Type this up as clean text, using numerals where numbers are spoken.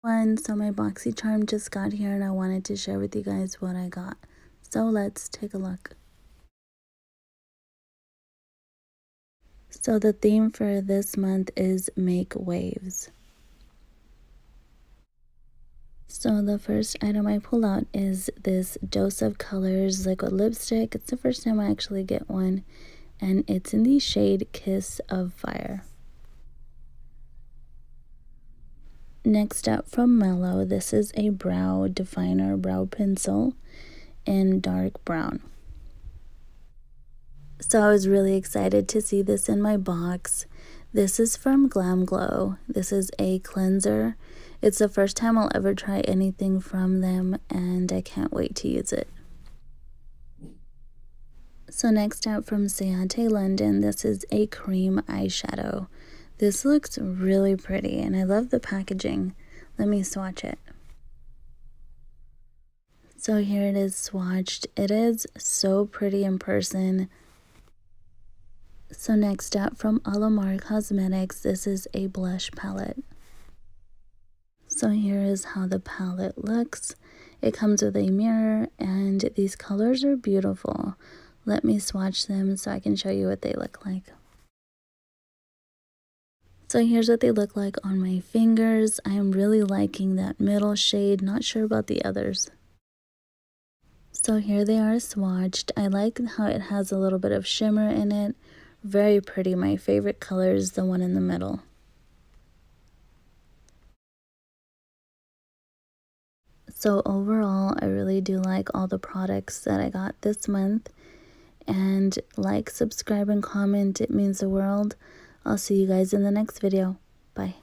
So my BoxyCharm just got here and I wanted to share with you guys what I got. So let's take a look. So the theme for this month is Make Waves. So the first item I pull out is this Dose of Colors liquid lipstick. It's the first time I actually get one, and it's in the shade Kiss of Fire. Next up from Mellow, this is a brow definer brow pencil in dark brown. So I was really excited to see this in my box. This is from Glam Glow. This is a cleanser. It's the first time I'll ever try anything from them, and I can't wait to use it. So next up from Ciate London, this is a cream eyeshadow. This looks really pretty and I love the packaging. Let me swatch it. So here it is swatched. It is so pretty in person. So next up from Alamar Cosmetics, this is a blush palette. So here is how the palette looks. It comes with a mirror and these colors are beautiful. Let me swatch them so I can show you what they look like. So here's what they look like on my fingers. I am really liking that middle shade, not sure about the others. So here they are swatched. I like how it has a little bit of shimmer in it. Very pretty. My favorite color is the one in the middle. So overall, I really do like all the products that I got this month. And like, subscribe, and comment. It means the world. I'll see you guys in the next video. Bye.